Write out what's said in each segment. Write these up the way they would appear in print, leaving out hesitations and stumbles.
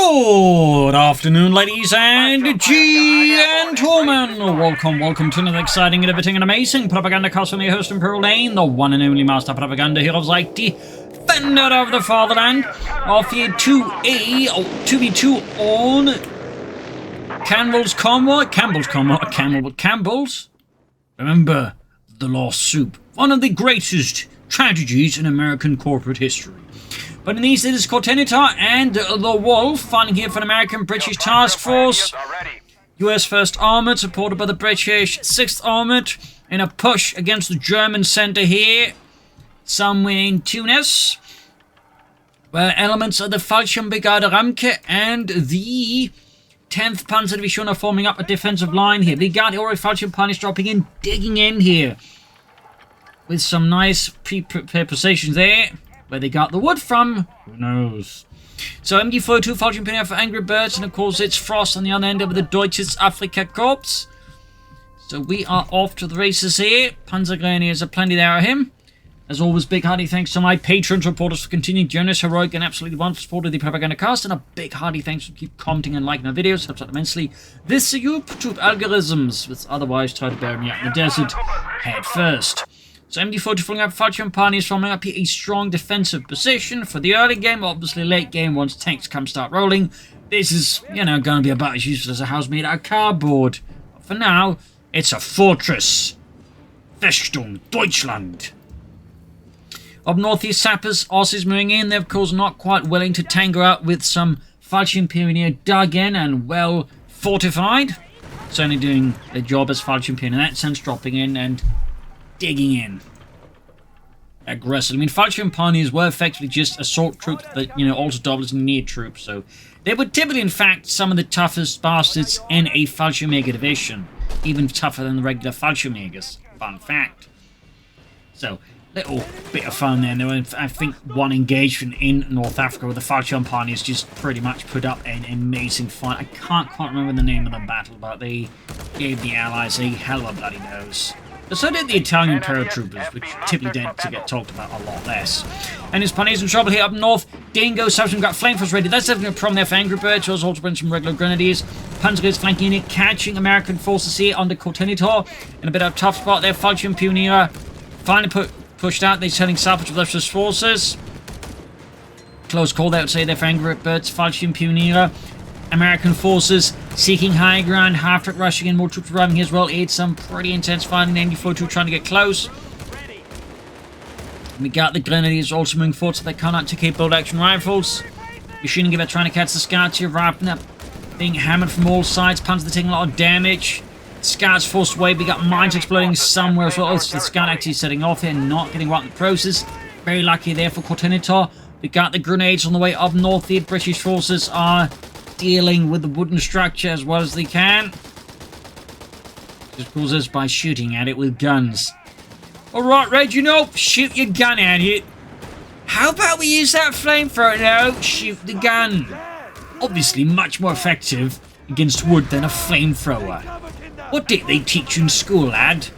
Good afternoon, ladies and gentlemen. Welcome to another exciting, innovating, and amazing Propagandacast from your host Imperial Lane, the one and only master propaganda heroes like defender of the fatherland. Off here 2v2 on Campbells convoy. Campbells. Remember the lost soup, one of the greatest tragedies in American corporate history. But in these, it is Thewolf and Thewolf fighting here for an American-British task force. US 1st Armoured, supported by the British 6th Armoured, in a push against the German centre here, somewhere in Tunis, where elements of the Fallschirmbrigade Ramke and the 10th Panzer Division are forming up a defensive line here. The Guardiori Fallschirmpanzers dropping in, digging in here, with some nice pre-prepared positions there. Where they got the wood from, who knows? So MG42 Fallschirmpanzer for Angrybirds, and of course it's Frost on the other end of the Deutsches Afrika Korps. So we are off to the races here. Panzergrenadiers are plenty there of him. As always, big hearty thanks to my patrons, reporters for continuing generous, heroic, and absolutely wonderful support of the Propagandacast, and a big hearty thanks for keep commenting and liking our videos. Helps out immensely. This YouTube algorithms, which otherwise try to bury me out in the desert head first. So MD40 filling up Fallschirmpanzers, forming up here a strong defensive position for the early game. Obviously late game, once tanks start rolling, this is, going to be about as useful as a house made out of cardboard. But for now, it's a fortress. Festung, Deutschland. Up northeast, sappers, Aussies moving in. They're of course not quite willing to tango out with some Fallschirmpionier dug in and well fortified. Certainly doing their job as Fallschirmpionier in that sense, dropping in and digging in aggressively. I mean, Fallschirmpanzers were effectively just assault troops that, also double as near troops, so they were typically, in fact, some of the toughest bastards in a Fallschirmjäger division, even tougher than the regular Fallschirmjägers. Fun fact. So, little bit of fun there. There was, I think, one engagement in North Africa where the Fallschirmpanzers just pretty much put up an amazing fight. I can't quite remember the name of the battle, but they gave the Allies a hell of a bloody nose. But so did the Italian paratroopers, which typically tend to get talked about a lot less. And his Panzers in trouble here up north. Dingo, Substance got flamethrowers ready. That's definitely a problem there for Angrybirds. Also bring some regular grenadiers. Panzergrenadiers flanking in, catching American forces here under Thewolf. In a bit of a tough spot there. Fallschirmpionier finally pushed out. They're selling salvage of Russia's forces. Close call, they would say there for Angrybirds. Fallschirmpionier. American forces seeking high ground, half-track rushing in, more troops arriving here as well. It's some pretty intense fighting. MD42 trying to get close. We got the Grenadiers also moving forward so they cannot take bolt-action rifles. Machine gun trying to catch the Scouts here, wrapping up, being hammered from all sides. Panzers taking a lot of damage. Scouts forced away. We got mines exploding somewhere as well. Oh, the Scout actually setting off here, not getting right in the process. Very lucky there for Thewolf. We got the grenades on the way up north. The British forces are dealing with the wooden structure as well as they can. Just pulls us by shooting at it with guns. Alright, Red, shoot your gun at it. How about we use that flamethrower? No, shoot the gun. Obviously much more effective against wood than a flamethrower. What did they teach you in school, lad?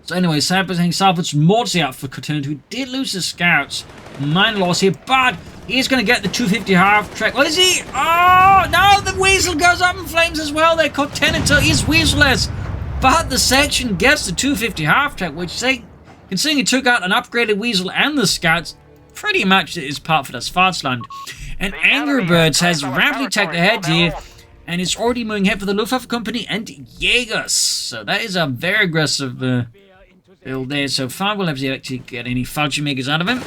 So anyway, Salvage Morty out for Thewolf, who did lose his scouts. Minor loss here, but he's going to get the 250 half-track. What is he? Oh, no, the Weasel goes up in flames as well. Their Thewolf is Weasel-less. But the section gets the 250 half-track, which, considering he took out an upgraded Weasel and the Scouts, pretty much is part for das Vaterland. And Angrybirds has rapidly taken ahead here, and it's already moving ahead for the Luftwaffe Company and Jägers. So that is a very aggressive build there. So far, we'll have to actually get any Fallschirmjägers out of him.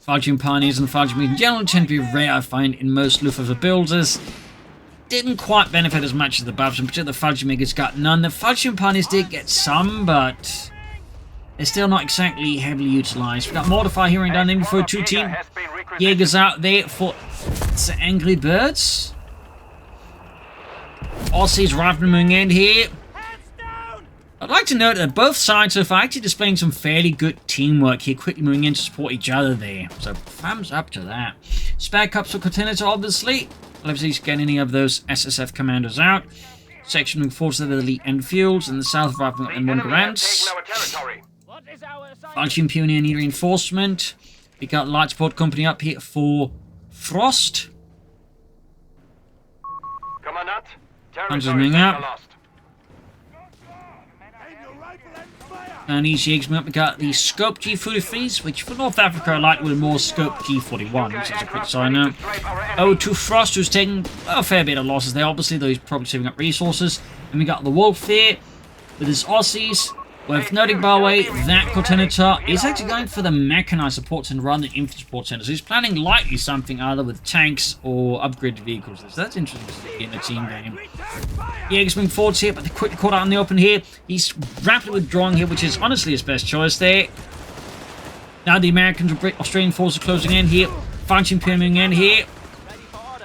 Fallschirmpanzers and Fallschirmjägers in general tend to be rare, I find, in most Luftwaffe builders. Didn't quite benefit as much as the buffs, in particular the Fallschirmjägers got none. The Fallschirmpanzers did get some, but they're still not exactly heavily utilized. We got Mortify here and down in for a 2-team. Jägers out there for the Angrybirds. Aussies riflemen moving in here. I'd like to note that both sides so far actually displaying some fairly good teamwork here, quickly moving in to support each other there. So, thumbs up to that. Spare cups for Thewolf, obviously. We'll obviously get any of those SSF commandos out. Section moving forward to the elite Enfields, and the south riflemen and one grants. Fallschirmpionier need reinforcement. We got light support company up here for Frost. Commandant, Panzers territory moving sector up. lost. And these Jägers moving up. We got the Scope G43s, which for North Africa are likely with more Scope G41s. That's a quick side note. Oh, to Frost, who's taking a fair bit of losses there. Obviously, though, he's probably saving up resources. And we got the Wolf here with his Aussies. Worth noting, by the way, that Cotentin is actually going for the mechanized support center rather than infantry support center. So he's planning likely something either with tanks or upgraded vehicles. So that's interesting to see in the team game. Jäger's moving forwards here, but they quickly caught out in the open here. He's rapidly withdrawing here, which is honestly his best choice there. Now the Americans or Australian forces are closing in here. French moving in here.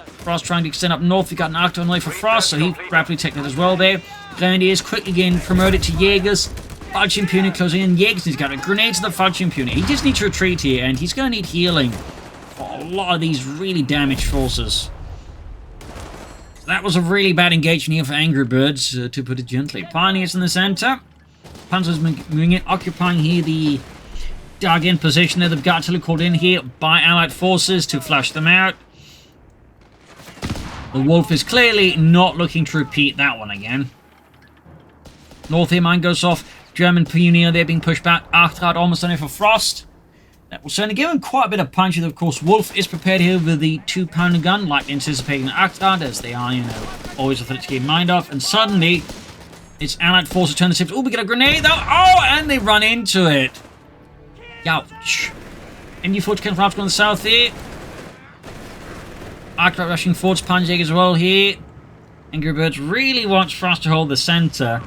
Frost trying to extend up north. We got an Arctic on the way for Frost, so he rapidly takes that as well there. Grenadiers quickly getting promoted to Jägers. Falchion Puny closing in. Jägers has got a grenade to the Falchion Puny. He just needs to retreat here, and he's going to need healing for a lot of these really damaged forces. So that was a really bad engagement here for Angrybirds, to put it gently. Pioneers in the center. Panzers moving in, occupying here the dug-in position there. They've got artillery called in here by Allied forces to flush them out. The Wolf is clearly not looking to repeat that one again. North here, mine goes off. German Pioneer there being pushed back. Achtrad almost on it for Frost. That will certainly give him quite a bit of punch. Of course, Wolf is prepared here with the 2-pounder gun, like anticipating Achtrad, as they are, you know, always a threat to keep in mind of. And suddenly, it's Allied forces turn the tips. Oh, we get a grenade though. Oh, and they run into it. Ouch. MU-4 can perhaps go on the south here. Achtrad rushing forwards, Panjeg as well here. Angrybirds really wants Frost to hold the center.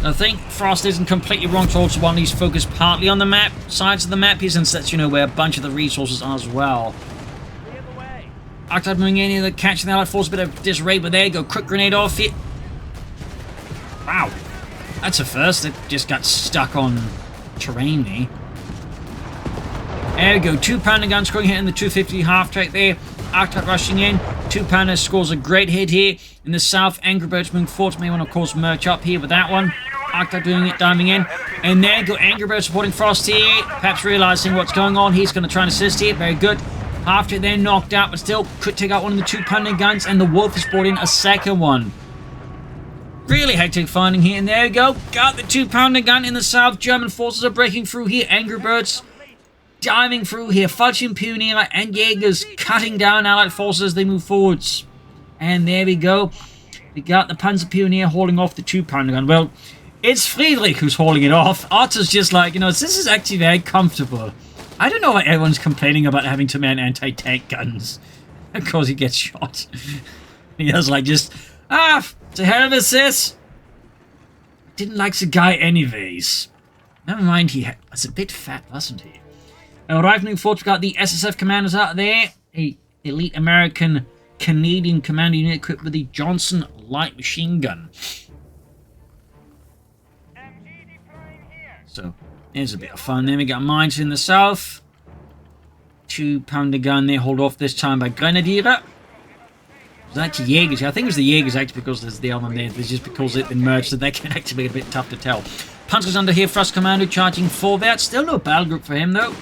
I think Frost isn't completely wrong to also want these focused partly on the map, sides of the map here, since that's, you know, where a bunch of the resources are as well. Arctad moving in here, catching the Allied force, a bit of disarray, but there you go, quick grenade off it. Wow, that's a first. It just got stuck on terrain there. There we go, 2-pounder gun scoring hit in the 250 half-track there. Arctad rushing in, 2-pounder scores a great hit here. In the south, Angrybirds moving forward. May want to, of course, merge up here with that one. Arctad doing it, diving in. And there go Angrybirds supporting Frost here. Perhaps realizing what's going on. He's going to try and assist here. Very good. Half-track there knocked out, but still could take out one of the 2-pounder guns. And the Wolf has brought in a second one. Really hectic fighting here. And there we go. Got the 2-pounder gun in the south. German forces are breaking through here. Angrybirds diving through here. Falchion Pioneer and Jägers cutting down Allied forces as they move forwards. And there we go. We got the Panzer Pioneer hauling off the 2-pounder gun. Well, it's Friedrich who's hauling it off. Otto's just like, you know, this is actually very comfortable. I don't know why everyone's complaining about having to man anti-tank guns. Of course he gets shot. He was like, just, to hell with this. Didn't like the guy anyways. Never mind, he was a bit fat, wasn't he? Arriving forward, we've got the SSF commanders out there. A elite American Canadian commander unit equipped with the Johnson light machine gun. So, there's a bit of fun. Then we got mines in the south. 2-pounder gun there, hold off this time by Grenadier. It was actually Jägers. I think it was the Jägers actually because there's the other one there. It's just because it merged, so they can actually be a bit tough to tell. Panzer's under here, Frost Commando charging forward. Still no battle group for him though.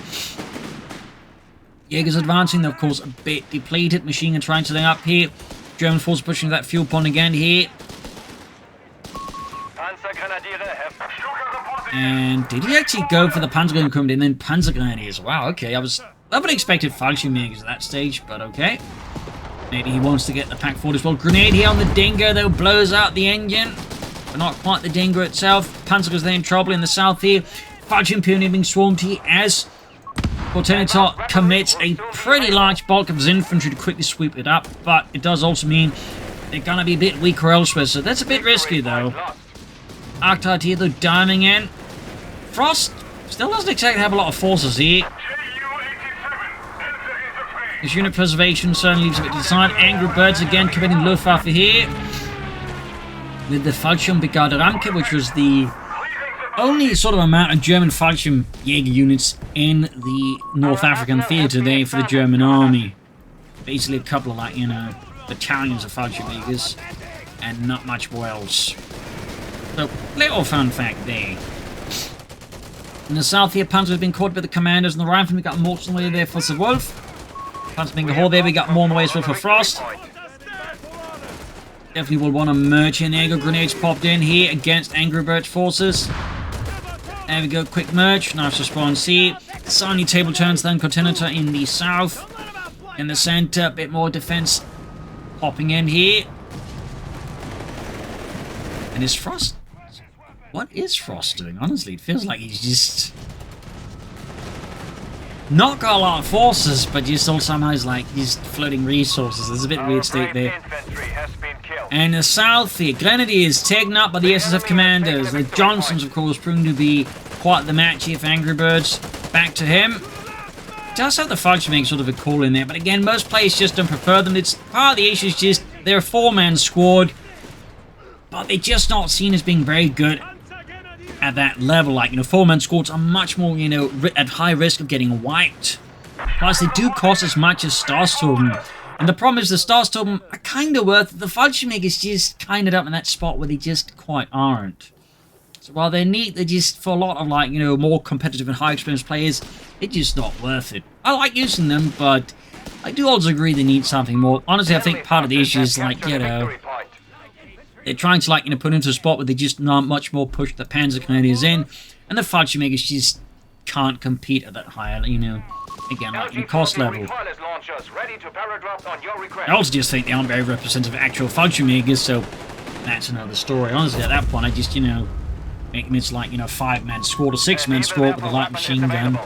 Jägers advancing, they're of course a bit depleted. Machine gun trying something up here. German forces pushing that fuel pond again here. And did he actually go for the Panzer gun equipment and then Panzer Grenadiers? Wow, okay. I would have expected Falchion Jägers at that stage, but okay. Maybe he wants to get the pack forward as well. Grenade here on the Dingo though, blows out the engine. But not quite the Dingo itself. Panzer goes there in trouble in the south here. Falchion Pioneer being swarmed here as Cotentin commits a pretty large bulk of his infantry to quickly sweep it up. But it does also mean they're going to be a bit weaker elsewhere. So that's a bit risky though. Arctad here though, diving in. Frost still doesn't exactly have a lot of forces here. His unit preservation certainly leaves a bit to the side. Angrybirds again committing Luftwaffe here. With the Fallschirm Brigade Ramke, which was the only sort of amount of German Fallschirm Jäger units in the North African theatre there for the German army. Basically a couple of, like, you know, battalions of Fallschirm Jägers and not much more else. So, little fun fact there. In the south here, Panzer have been caught by the commanders and the riflemen. We got more on the way there for Thewolf. Panzer being the whole there, we got more on the way as well for Frost. Definitely will want to merge in. There go grenades popped in here against Angrybirds forces. There we go, quick merge. Nice response here. Sunny table turns then Continental in the south. In the center, a bit more defense popping in here. And is Frost... What is Frost doing? Honestly, it feels like he's just... not got a lot of forces, but just all somehow is like he's floating resources. There's a bit weird state there. And the south, the Grenadiers taken up by the SSF commanders. The Johnsons, of course, proving to be quite the match here for Angrybirds. Back to him. Does have the Fallschirmjäger sort of a call in there, but again, most players just don't prefer them. It's part of the issue is just they're a four-man squad, but they're just not seen as being very good at that level. Like, you know, four-man squads are much more, you know, at high risk of getting wiped. Plus, they do cost as much as Starstorm. And the problem is the Starstorm are kind of worth it. The Fallschirmjägers just kind of up in that spot where they just quite aren't. So while they're neat, they're just, for a lot of, like, you know, more competitive and high experienced players, it's just not worth it. I like using them, but I do also agree they need something more. Honestly, I think part of the issue is, like, you know, they're trying to, like, you know, put into a spot where they just not much more push the Panzer Grenadiers in, and the Fallschirmjägers just can't compete at that higher, you know, again, like, in cost level. I also just think they aren't very representative of actual Fallschirmjägers, so that's another story. Honestly, at that point, I just, you know, make them into, like, you know, 5-man squad or 6-man squad with a light machine gun.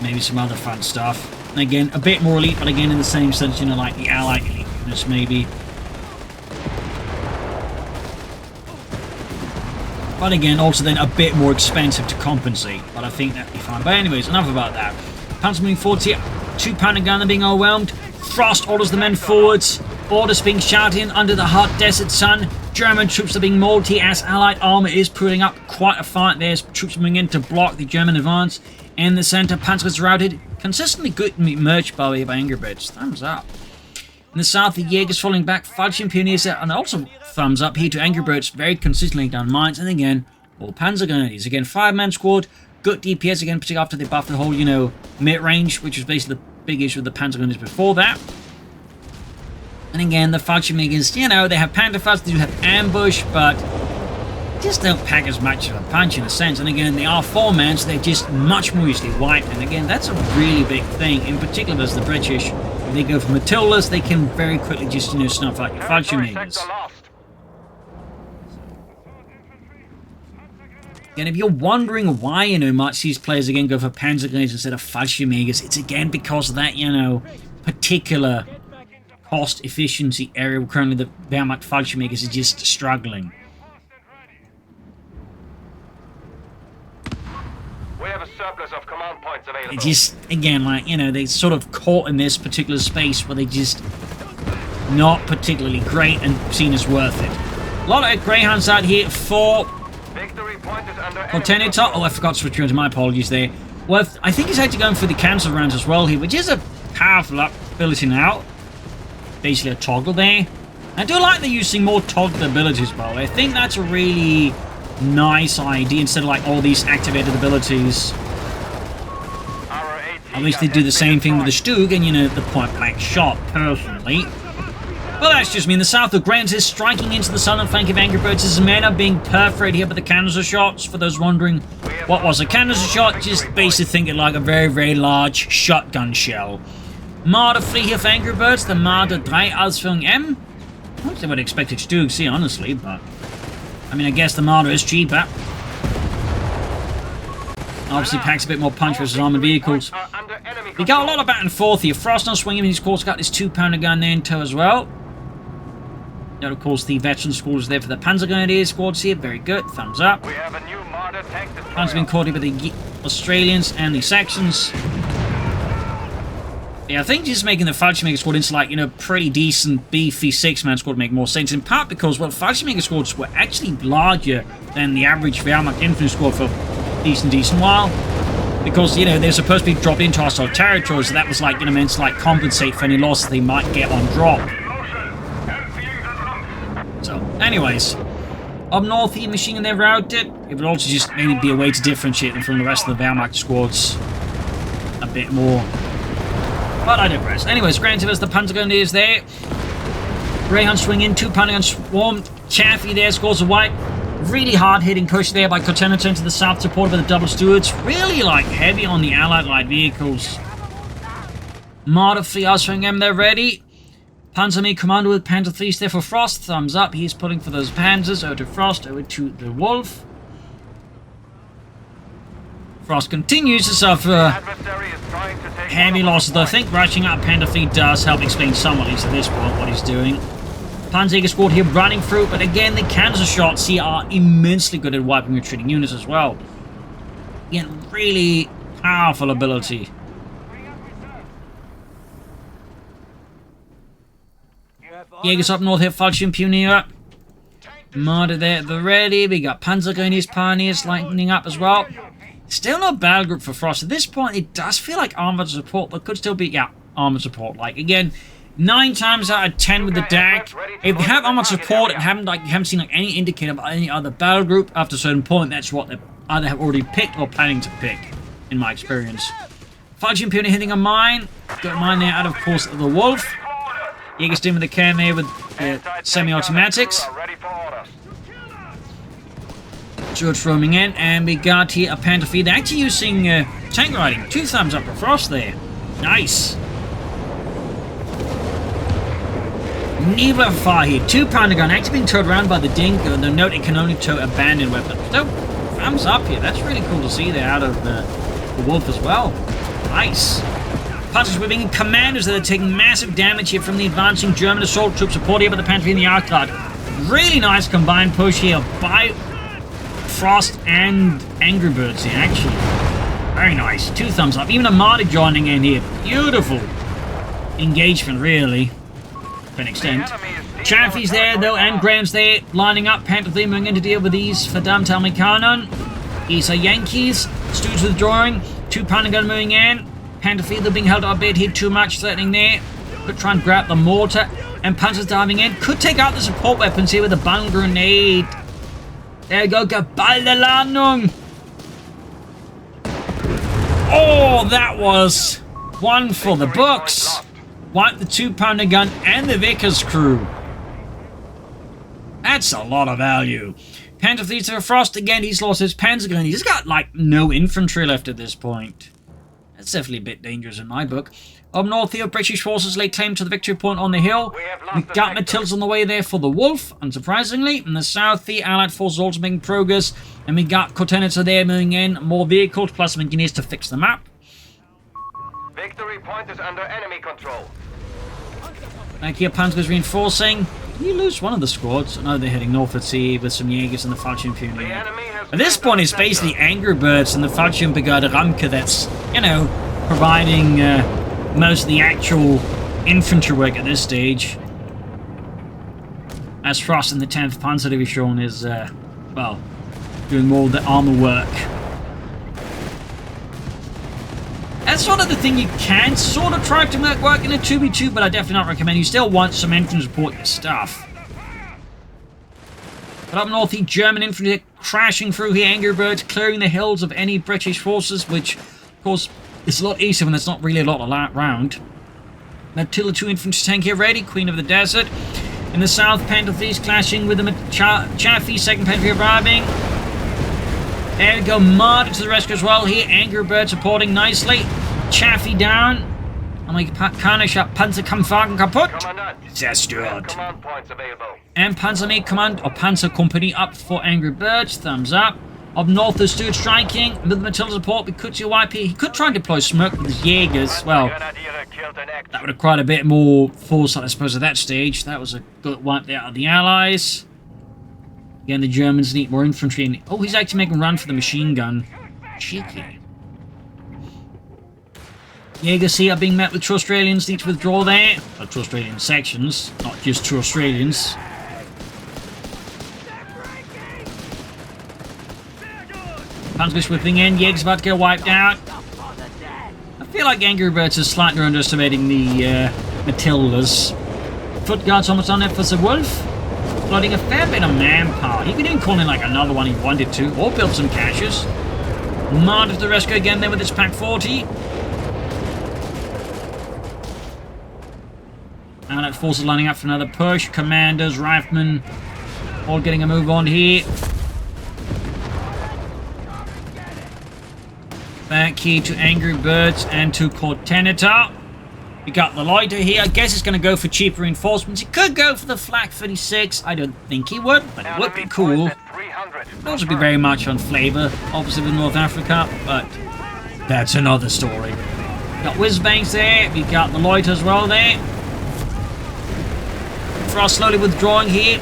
Maybe some other fun stuff. And again, a bit more elite, but again, in the same sense, you know, like the Allied elite units, maybe. But again, also then a bit more expensive to compensate. But I think that'd be fine. But anyways, enough about that. Panzer moving forward here. 2-pounder gunner being overwhelmed. Frost orders the men forwards. Orders being shouted under the hot desert sun. German troops are being mauled here as Allied armor is putting up quite a fight. There's troops moving in to block the German advance. In the center, Panzer is routed. Consistently good merch by the way by Angrybirds. Thumbs up. In the south, the Jaegers falling back. Fallschirm Pioneers and also thumbs up here to Angrybirds. Very consistently down mines. And again, all Panzer Grenadiers. Again, 5-man squad. Good DPS again, particularly after they buffed the whole, you know, mid-range, which was basically the big issue with the Panzer Grenadiers before that. And again, the Fallschirmjägers, you know, they have Panzerfaust, they do have ambush, but just don't pack as much of a punch in a sense. And again, they are 4-man, so they're just much more easily wiped. And again, that's a really big thing, in particular as the British. If they go for Matildas, they can very quickly just, you know, snuff out your Fallschirmjägers. Again, if you're wondering why, you know, much these players again go for Panzer Grenadiers instead of Fallschirmjägers, it's again because of that, you know, particular cost efficiency area where currently the Wehrmacht Fallschirmjägers is just struggling. We have a surplus of command points available. It just, again, like, you know, they sort of caught in this particular space where they just not particularly great and seen as worth it. A lot of Greyhounds out here for Victory point is under Continental. Oh, I forgot to switch around to my apologies there. Well, I think he's actually going for the cancel rounds as well here, which is a powerful ability now. Basically a toggle there. I do like they're using more toggle abilities, by the way. I think that's a really nice idea instead of like all these activated abilities. At least they do the same thing with the Stug and, you know, the point blank shot, personally. Well, that's just me. In the south, the Grant is striking into the southern flank of Angrybirds. His men are being perforated here by the canister shots. For those wondering what was a canister shot, just basically think it like a very, very large shotgun shell. Marder 3 here for Angrybirds, the Marder 3 Ausführung M. I don't think I would expect it to see, honestly, but I mean, I guess the Marder is cheaper. Obviously packs a bit more punch versus armored vehicles. We got a lot of back and forth here. Frost on swinging, he's of course got this 2-pounder gun there in tow as well. And of course the veteran squad is there for the Panzer Grenadier squads here. Very good, thumbs up. We have a new Marder tank destroyer. Panzer's been caught here by the Australians and the Saxons. Yeah, I think just making the Fallschirmjäger squad into, like, you know, pretty decent, beefy 6-man squad would make more sense. In part because, well, Fallschirmjäger squads were actually larger than the average Wehrmacht infantry squad for a decent while. Because, you know, they're supposed to be dropped into hostile territory, so that was, like, you know, meant to, like, compensate for any losses they might get on drop. So, anyways. Up north here, machine gun, they're routed. It would also just maybe be a way to differentiate them from the rest of the Wehrmacht squads a bit more. But I digress. Anyways, granted as the Panzer gun is there. Greyhound swing in, 2 Panzer gun swarm. Chaffee there scores a wipe. Really hard-hitting push there by Cotentin into the south, supported by the double stewards. Really, like, heavy on the Allied light vehicles. Marder 3 Ausführung M, they're ready. Panzer Me Commander with Panther 3 there for Frost. Thumbs up. He's pulling for those Panzers. Over to Frost, over to the Wolf. Frost continues to suffer heavy losses, though I think rushing out Panther 3 does help explain somewhat, at least at this point, what he's doing. Panzer squad here running through, but again, the cancer shots here are immensely good at wiping retreating units as well. Again, really powerful ability. Jägers up north here, Fallschirm Pionier. Marder there at the ready. We got Panzergrenadiers, Pioneers lighting up as well. Still no battle group for Frost. At this point, it does feel like armored support, but could still be, yeah, armored support. Like, again, 9 times out of 10 with the DAK, if they have armored support and haven't seen like any indicator of any other battle group, after a certain point, that's what they either have already picked or planning to pick, in my experience. Fallschirm Pioneer hitting a mine. Got a mine there out, of course, the Wolf. Jäger's doing with the cam there with semi-automatics. George roaming in, and we got here a Panther feed. They're actually using tank riding. 2 thumbs up for Frost there. Nice. Nebula fire here. 2 Panther gun actually being towed around by the Dingo. The note it can only tow abandoned weapons. So, thumbs up here. That's really cool to see there out of the Wolf as well. Nice. Panzers whipping in commanders that are taking massive damage here from the advancing German assault troops supported here by the Panther in the Arcade. Really nice combined push here by Frost and Angrybirds here, actually. Very nice. 2 thumbs up. Even a Marder joining in here. Beautiful engagement, really, to an extent. Chaffee's there, though, and Graham's there, lining up. Panther 3 moving in to deal with these Verdammt Amerikaner. These are Yankees. Stews withdrawing. 2 Panzer gun moving in. Panther 3, they're being held up a bit here, too much threatening there. Could try and grab the mortar. And Panzer's diving in. Could take out the support weapons here with a bundle grenade. There we go, geballte Landung! Oh, that was one for the books! Wiped the 2 Panzer gun and the Vickers crew. That's a lot of value. Panther 3 to Frost again, he's lost his Panzer gun. He's got like no infantry left at this point. That's definitely a bit dangerous in my book. Up north here, British forces lay claim to the victory point on the hill. We got Matildas on the way there for the Wolf, unsurprisingly. In the south, the Allied forces also making progress. And we got Cotentin there moving in. More vehicles, plus some engineers to fix the map. Victory point is under enemy control. Back here, Panzer's reinforcing. Can you lose one of the squads? No, they're heading north at sea with some Jägers and the Fallschirm Pioneer. At this point, it's basically Angrybirds and the Fallschirm Brigade Ramke that's, you know, providing most of the actual infantry work at this stage. As Frost in the 10th Panzer Division is, well, doing more of the armor work. That's sort of the thing you can sort of try to make work in a 2v2, but I definitely not recommend. You still want some infantry to support your stuff. But up north, the German infantry are crashing through here. Angrybirds clearing the hills of any British forces, which, of course, is a lot easier when there's not really a lot around. Matilda 2 infantry tank here ready. Queen of the Desert. In the south, Panther 3's clashing with the Chaffee 2nd Panther arriving. There we go. Marder to the rescue as well here. Angrybird supporting nicely. Chaffee down. Amerikanischer Panzerkampfwagen kaputt. Zerstört. And Panzerme Command or Panzer Company up for Angrybirds. Thumbs up. Up north, the Steward striking. With Matilda support, we could see a YP. He could try and deploy smoke with his Jägers. Well, that would have quite a bit more foresight, I suppose, at that stage. That was a good wipe there of the Allies. Again, the Germans need more infantry. And, oh, he's actually making a run for the machine gun. Cheeky. Jägers here are being met with 2 Australians. Need to withdraw there. Well, 2 Australian sections, not just 2 Australians. Panzer's whipping in. Jäger's about to get wiped out. I feel like Angrybirds is slightly underestimating the Matildas. Foot guards almost on there for the Wolf. flooding a fair bit of manpower. He could even call in like another one he wanted to, or build some caches. Martyr to the rescue again there with his Pack 40. Allied forces lining up for another push. Commanders, riflemen, all getting a move on here. Back here to Angrybirds and to Cortenator. We got the Loiter here. I guess it's going to go for cheaper reinforcements. He could go for the Flak 36. I don't think he would, but it would be cool. It would also be very much on flavour, obviously with North Africa, but that's another story. Got Whizbangs there. We got the Loiter as well there. Frost slowly withdrawing here.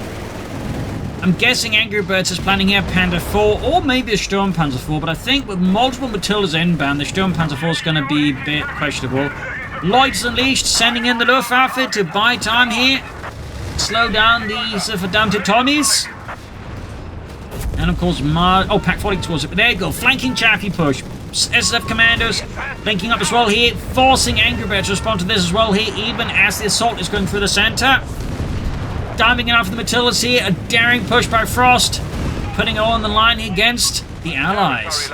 I'm guessing Angrybirds is planning here Panther 4 or maybe a Sturmpanzer 4, but I think with multiple Matildas inbound, the Sturmpanzer 4 is going to be a bit questionable. Lloyd's unleashed, sending in the Luftwaffe to buy time here. Slow down these verdammte Tommies. And of course, Pack 40 towards it. But there you go, flanking Chaffee push. SF commandos linking up as well here, forcing Angrybirds to respond to this as well here, even as the assault is going through the centre. Diving out for the Matildas here, a daring push by Frost, putting it all on the line against the Allies.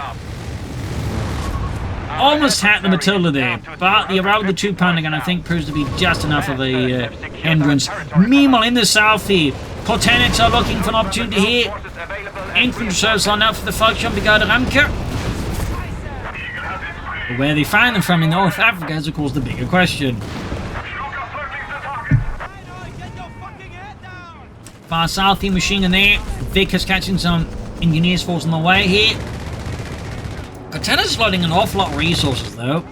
Almost had the Matilda there, but the arrival of the 2-pounder gun I think proves to be just enough of a hindrance. Meanwhile, in the south here, Cortenator looking for an opportunity here. Infantry reserves line up for the Volksjump Brigade Ramke. Where they find them from in North Africa is of course the bigger question. Far south here, machine gun there. Vic is catching some engineers force on the way here. Cortenator's loading an awful lot of resources though.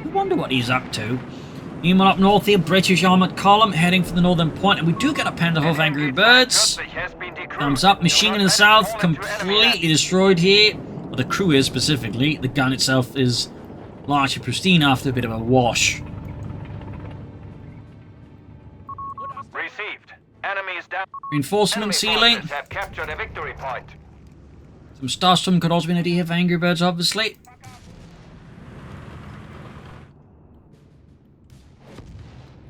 I wonder what he's up to. Meanwhile up north here, British armoured column heading for the northern point, and we do get a Panther of Angrybirds. Thumbs up, machine gun in the south, completely destroyed here. Well, the crew is specifically. The gun itself is largely pristine after a bit of a wash. Received. Enemies down. Reinforcement ceiling. Have captured a victory point. Some Starstorm could also be an idea for Angrybirds, obviously.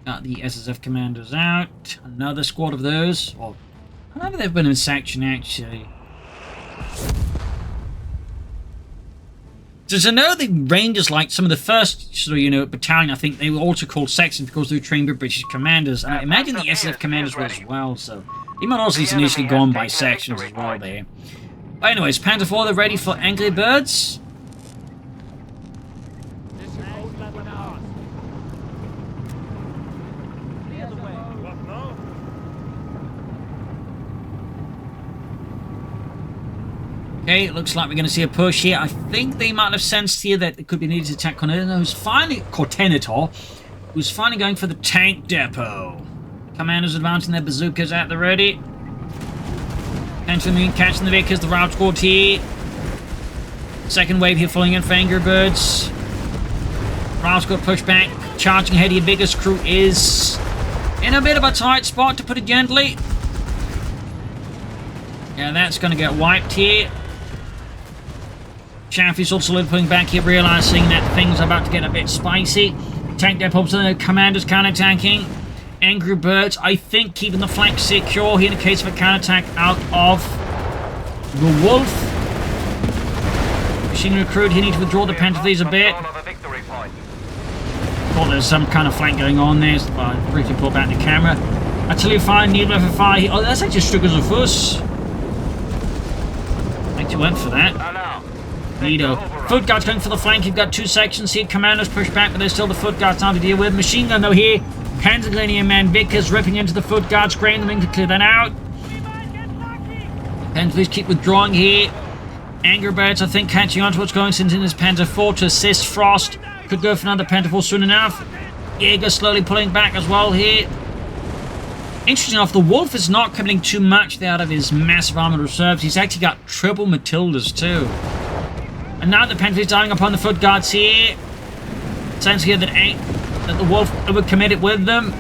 Got the SSF commanders out. Another squad of those. Or I don't know if they've been in section actually. So I know the Rangers, like some of the first sort of, battalion, I think they were also called sections because they were trained by British commanders. And I imagine the SSF commanders were as well, so they might also initially go on by sections as well there. But anyways, Panther 4, they're ready for Angrybirds. Okay, it looks like we're going to see a push here. I think they might have sensed here that it could be needed to attack Cortenator, who's finally going for the tank depot. Commanders advancing their bazookas at the ready. Pentiment catching the Vickers, the route squad here. Second wave here falling in for Angrybirds. Route squad push back, charging ahead. Your biggest crew is in a bit of a tight spot, to put it gently. Yeah, that's going to get wiped here. Chaffee's also pulling back here, realizing that things are about to get a bit spicy. Tank depots, the commanders counterattacking. Angrybirds, I think, keeping the flank secure here in case of a counterattack out of the Wolf. Machine recruit here, need to withdraw the Panther a bit. Thought there's some kind of flank going on there, so I briefly pull back the camera. Artillery fire, needle for fire here. Oh, that's actually Struggers of Fuss. Actually went for that. Neato. Foot guards going for the flank. You've got two sections here. Commanders push back, but there's still the foot guards time to deal with. Machine gun though here. Pentaglinian man Vickers ripping into the foot guards, spraying them in to clear that out. Panthers keep withdrawing here. Angrybirds, I think, catching on to what's going since in this Panther 4 to assist Frost. Could go for another Panther 4 soon enough. Jaeger slowly pulling back as well here. Interesting enough, the Wolf is not committing too much out of his massive armoured reserves. He's actually got triple Matildas too. And now the Panther is dying upon the foot guards here. Sense here that the Wolf overcommitted with them.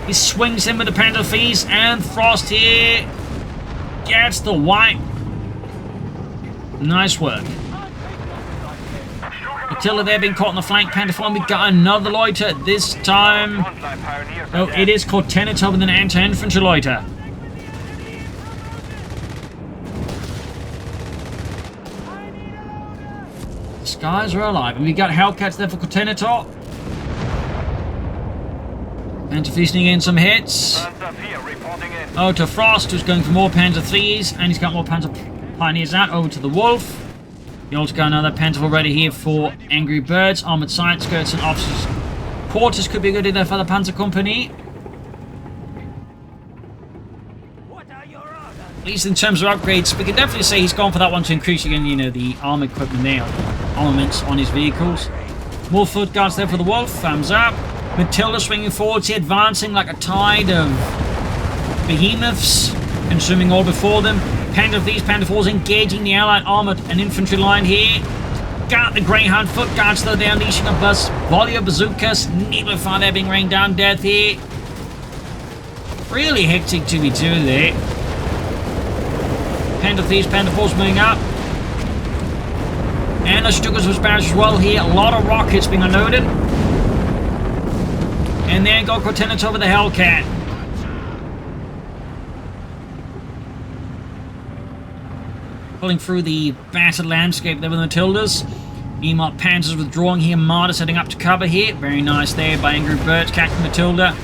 He swings in with the Panther fees, and Frost here gets the wipe. Nice work. Matilda there being caught on the flank. Panther 4, we got another loiter. This time, oh, it is Cortenator with an anti-infantry loiter. Guys are alive. And we got Hellcats there for Cotentor. Panzer sneaking in some hits. Oh, to Frost, who's going for more Panzer 3s. And he's got more Panzer Pioneers out. Over to the Wolf. You also got another Panzer already here for Angrybirds. Armored side skirts and officers' quarters could be good in there for the Panzer Company. At least in terms of upgrades, we can definitely say he's gone for that one to increase again, you know, the armor equipment there, armaments on his vehicles. More foot guards there for the Wolf, thumbs up. Matilda swinging forwards here, advancing like a tide of behemoths, consuming all before them. Panda 3s, Panda 4s engaging the Allied armored and infantry line here. Got the Greyhound foot guards though, they're unleashing a volley of bazookas. Needler fire there being rained down death here. Really hectic 2v2 there. Panda 3s, Panda 4s moving up. And the Stukas was barraged as well here. A lot of rockets being unloaded. And there go Cotentor over the Hellcat. Pulling through the battered landscape there with the Matildas. Meanwhile, Panzers withdrawing here. Martyrs heading up to cover here. Very nice there by Angrybirds, Captain Matilda.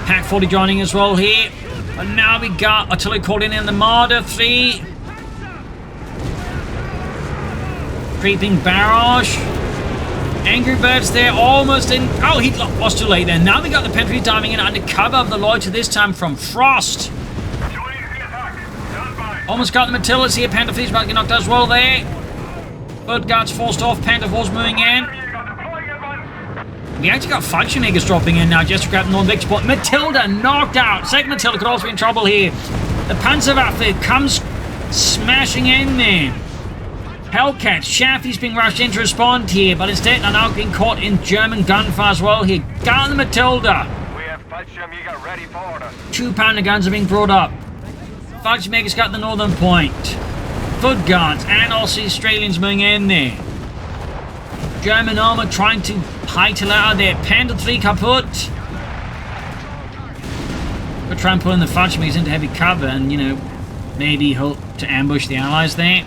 Pack 40 joining as well here. But now we got artillery called in the Marder 3. Creeping barrage. Angrybirds there almost in. Oh, he lost too late there. Now we got the Penfrey diving in under cover of the Lloyd, this time from Frost. Almost got the Matildas here. Panda 3's about to get knocked out as well there. Foot guards forced off. Panda 4's moving in. We actually got Fallschirmjägers dropping in now just to grab the Northern Victor spot. Matilda knocked out. Second Matilda could also be in trouble here. The Panzerwaffe comes smashing in there. Hellcats, Shaftie's being rushed in to respond here, but instead are now getting caught in German gunfire as well here. Got the Matilda. We have Fallschirmjäger ready for order. 2-pounder guns are being brought up. Fallschirmjäger's got the northern point. Foot guards and also the Australians moving in there. German armor trying to hightail out of there. Panda 3 kaput. We're trying to pull in the Fallschirmjägers into heavy cover and, you know, maybe hope to ambush the allies there.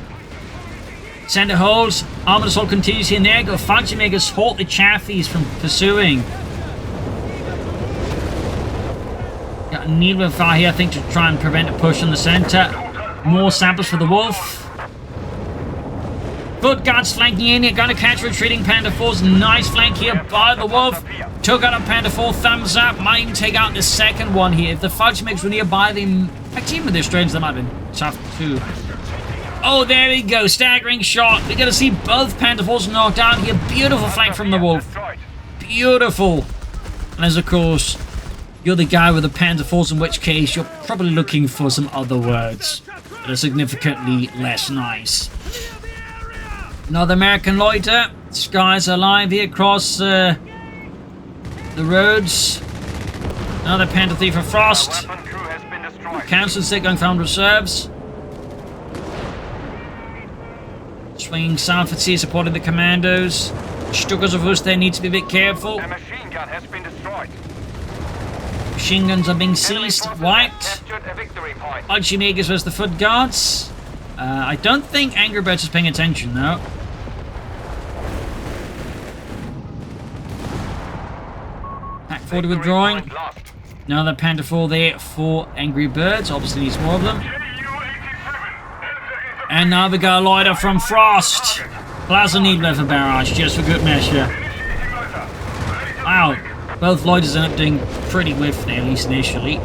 Center holds. Armored assault continues here and there. Go Fallschirmjägers halt the Chaffies from pursuing. Got a needler fire here, I think, to try and prevent a push in the center. More samples for the Wolf. Foot guards flanking in here. Gonna catch retreating Panda 4's. Nice flank here by the Wolf. Took out a Panda 4. Thumbs up. Might even take out the second one here. If the Fallschirmjägers were nearby, they... Actually, even with their strengths, they might have been tough too. Oh, there we go. Staggering shot. We're going to see both Panda 4s knocked out here. Beautiful flank from the Wolf. Beautiful. And as, of course, you're the guy with the Panda 4s, in which case you're probably looking for some other words that are significantly less nice. Another American loiter. This guy's alive here across the roads. Another Panda 3 for Frost. Council's there going for armed reserves. Swinging south at sea, supporting the commandos. Stukas of us there need to be a bit careful. A machine gun has been destroyed. Machine guns are being seized, wiped. Fallschirmjägers versus the foot guards. I don't think Angrybirds is paying attention though. Pack 40 withdrawing. Another Panda 4 there for Angrybirds. Obviously needs more of them. And now we got a loiter from Frost. Plus a needler for barrage, just for good measure. Wow. Both loiters end up doing pretty whiff there, at least initially.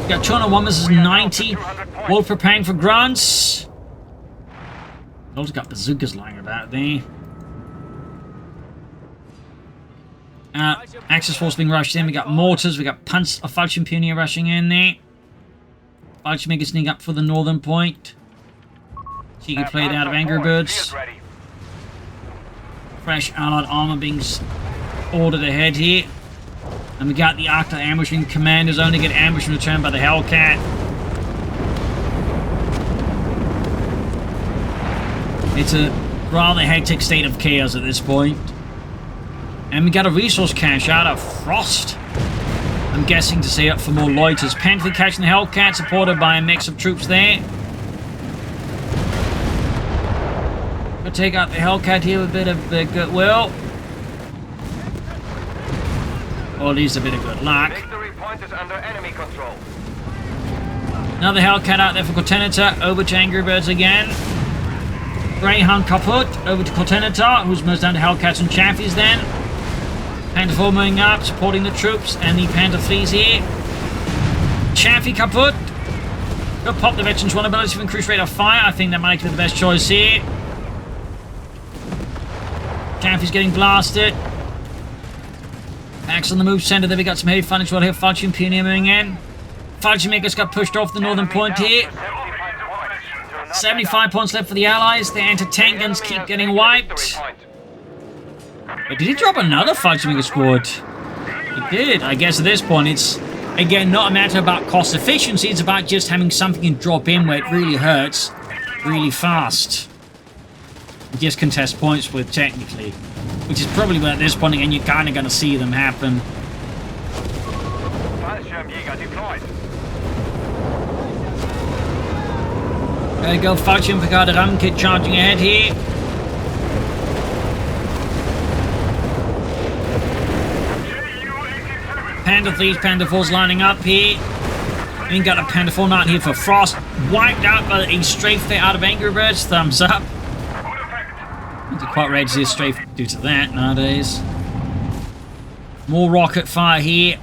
We got 201 versus 90. Wolf preparing for grunts. Also got bazookas lying about there. Axis force being rushed in. We got mortars. We got Fallschirmjäger rushing in there. Fallschirmjäger sneak up for the northern point. Cheeky played out of Angrybirds. Fresh allied armor being ordered ahead here. And we got the Arctic ambushing commanders only get ambushed in return by the Hellcat. It's a rather hectic state of chaos at this point. And we got a resource cache out of Frost. I'm guessing to stay up for more loiters. Panther catching the Hellcat, supported by a mix of troops there. We'll take out the Hellcat here with a bit of goodwill. Or at least a bit of good luck. Victory point is under enemy control. Another Hellcat out there for Cotenita. Over to Angrybirds again. Greyhound kaput. Over to Cotenita, who's most down to Hellcats and Chaffies then. Panther 4 moving up, supporting the troops, and the Panther 3's here. Chaffee kaput. Go pop the veteran's vulnerability to increase rate of fire. I think that might be the best choice here. Chaffee's getting blasted. Axe on the move center. There we got some heavy fire as well here. Falchi and Pioneer moving in. Falchi Makers got pushed off the northern point here. 75 points left for the Allies. The anti-tank guns keep getting wiped. But did he drop another Falchi Maker squad? He did. I guess at this point it's, again, not a matter about cost efficiency. It's about just having something you drop in where it really hurts really fast. Just contest points with, technically. Which is probably where at this point again you're kind of going to see them happen. There we go, Falchi and Picard Ramkit charging ahead here. Panther 3's, Panther 4's lining up here. We got a Panther 4 not here for Frost. Wiped out by a strafe there out of Angrybirds. Thumbs up. Not quite ready to see a strafe due to that nowadays. More rocket fire here.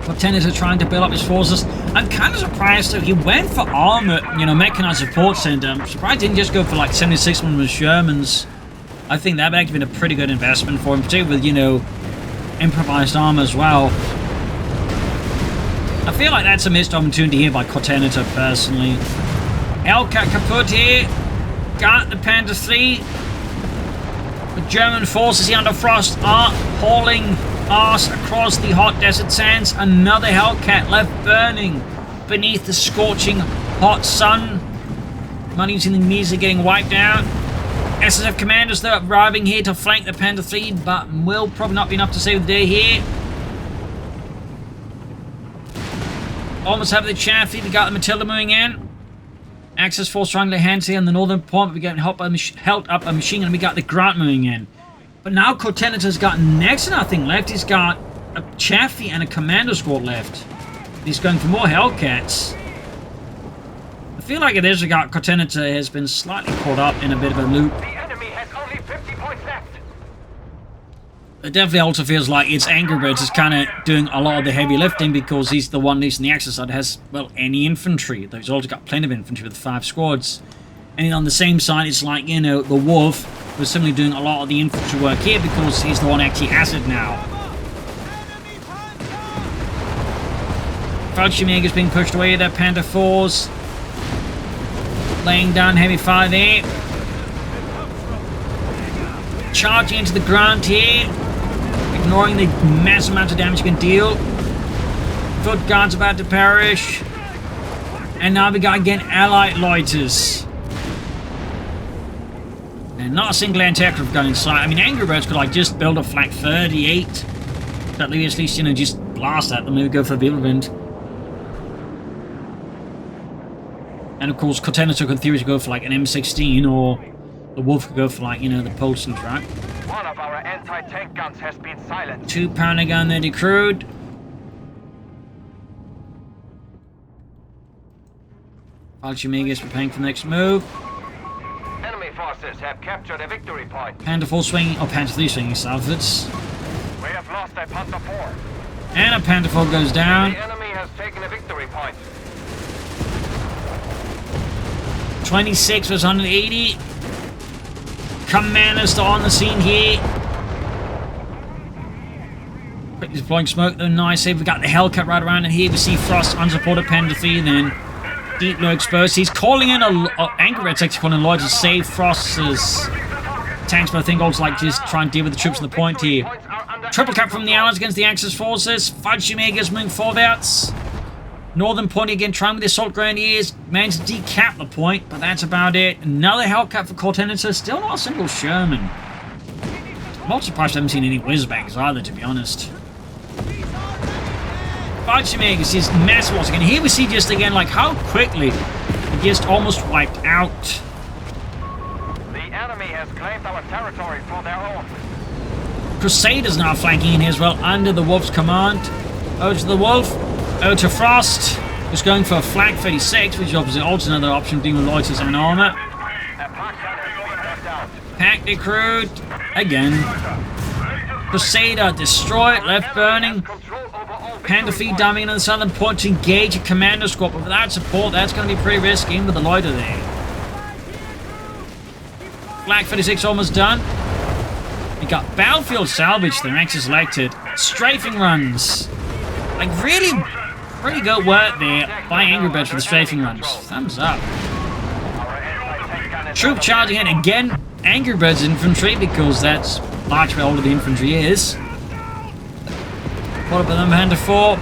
Lieutenants are trying to build up his forces. I'm kind of surprised that he went for armor, mechanized support center. I'm surprised he didn't just go for like 76mm with Shermans. I think that would have been a pretty good investment for him, particularly with, improvised armor as well. I feel like that's a missed opportunity here by Cotenita, personally. Hellcat kaput here. Got the Panther 3. The German forces here under Frost are hauling ass across the hot desert sands. Another Hellcat left burning beneath the scorching hot sun. Money's in the music getting wiped out. SSF commanders though arriving here to flank the Panther 3, but will probably not be enough to save the day here. Almost have the Chaffee. We got the Matilda moving in. Access force trying to hands here on the northern point. We're getting helped up a machine gun. We got the Grant moving in. But now Cotenita's got next to nothing left. He's got a Chaffee and a Commander squad left. He's going for more Hellcats. I feel like it is got Cotenita has been slightly caught up in a bit of a loop. The enemy has only 50 points left. It definitely also feels like it's Angrybirds is kind of doing a lot of the heavy lifting because he's the one least in the Axis side that has, well, any infantry. Though he's also got plenty of infantry with 5 squads. And then on the same side, it's like, the Wolf was simply doing a lot of the infantry work here because he's the one actually has it now. Falchi being pushed away there, Panther 4s. Laying down heavy fire there. Charging into the ground here. Ignoring the massive amount of damage you can deal. Foot guards about to perish. And now we got again allied loiters. And not a single anti-aircraft gun in sight. I mean, Angrybirds could just build a flak 38. At least, just blast at them. Maybe go for the Wind. And of course, Cotenita could theoretically go for an M16, or the Wolf could go for the Polson truck. One of our anti-tank guns has been silenced. 2 pounder gun there decrewed. Falchi preparing for the next move. Enemy forces have captured a victory point. Panther 4 swinging, or Panther 3 swinging southwards. We have lost a Panther 4. And a Panther 4 goes down. The enemy has taken a victory point. 26 was 180. Commanders still on the scene here. Quickly deploying smoke though, nice save. We got the Hellcat right around and here. We see Frost unsupported Panther 3, then deep low exposed. He's calling in Angrybirds actually calling in Lloyd to save Frost's tanks, but I think also just try and deal with the troops on the point here. Triple cap from the Allies against the Axis forces. Falchi moving forwards. Northern point again, trying with the assault grenadiers. Managed to decap the point, but that's about it. Another Hellcat for Cotenita. Still not a single Sherman. I'm not surprised I haven't seen any whizbangs either, to be honest. Falchi is massive once again. Here we see just again how quickly he just almost wiped out our territory for their own. Crusaders now flanking in here as well, under the Wolf's command. Over to the Wolf, over to Frost, who's going for a Flak 36, which is also another option of dealing with loiters and armor. Pack recruit, again. Crusader destroyed, left burning. Panther fleet diving into the southern port to engage a commander squad, but without support, that's going to be pretty risky with the loiter there. Flak 36 almost done. We got battlefield salvage there, actually selected. Strafing runs. Like really good work there by Angrybirds for the strafing runs. Thumbs up. Troop charging in again. Angrybirds infantry, because that's largely where all of the infantry is. What up with them, Panther 4.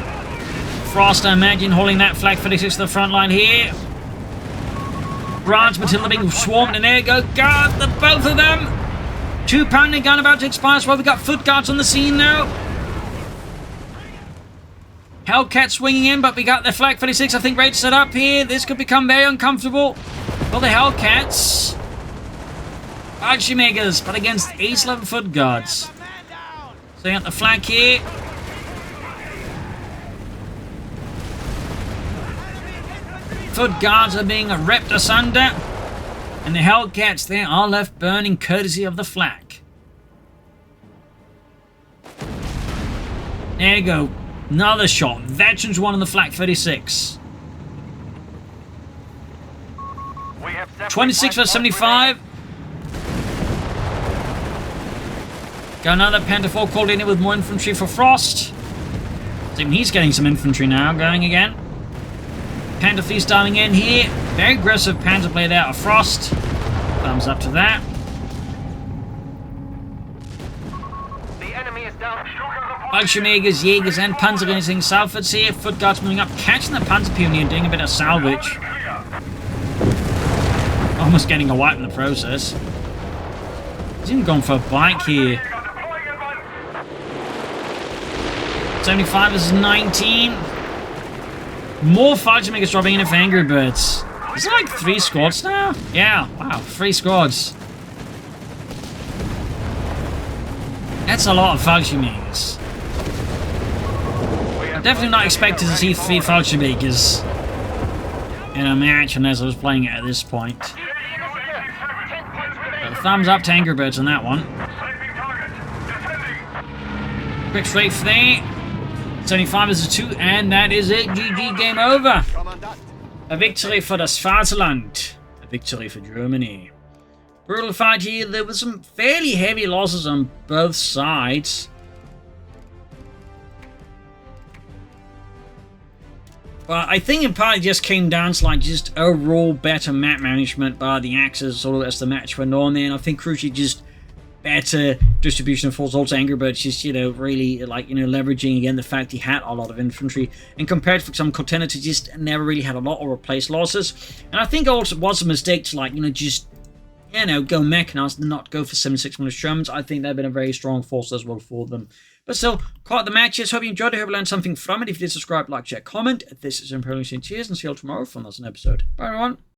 Frost, I imagine, holding that Flak 36 to the front line here. Branch Matilda being swarmed, and there you go. Guard the both of them. 2-pounder gun about to expire, so we've got foot guards on the scene now. Hellcat swinging in, but we got the Flak 36, I think, ready to set up here. This could become very uncomfortable. Well, the Hellcats. Archimegers, but against Ace 11 foot guards. So you got the Flak here. Foot guards are being ripped asunder. And the Hellcats there are left burning courtesy of the Flak. There you go. Another shot. Veterans one on the Flak 36. 26 for 75. Got another Panther 4 called in with more infantry for Frost. Even he's getting some infantry now going again. Panther fleet starting in here. Very aggressive Panther play there of Frost. Thumbs up to that. The enemy is down. Fallschirmjägers, Jägers, and Panzergrenadiers Salfords here. Foot guards moving up, catching the Panzer Pioneer and doing a bit of salvage. Almost getting a wipe in the process. He's even gone for a bike here. 75 is 19. More Fallschirmjägers dropping in for Angrybirds. Is it like 3 squads now? Yeah, wow, 3 squads. That's a lot of Fallschirmjägers. I'm definitely not expecting to see 3 Fallschirmjägers in a match unless I was playing it at this point. So, thumbs up to Angrybirds on that one. Quick strafe there. 75 is a 2, and that is it. GG, game over. A victory for das Vaterland. A victory for Germany. Brutal fight here. There were some fairly heavy losses on both sides. But I think in part it just came down to like just overall better map management by the Axis sort of as the match went on there. And I think crucially just better distribution of force. Also Angrybirds just, you know, really like, you know, leveraging again the fact he had a lot of infantry. And compared to, for example, Cortana just never really had a lot or replaced losses. And I think also it was a mistake to like, you know, just, you know, go mechanized and not go for 76mm Shermans. I think they've been a very strong force as well for them. But still, quite the matches. Hope you enjoyed it. Hope you learned something from it. If you did, subscribe, like, share, comment. This is Imperial Cheers, and see you all tomorrow for another episode. Bye, everyone.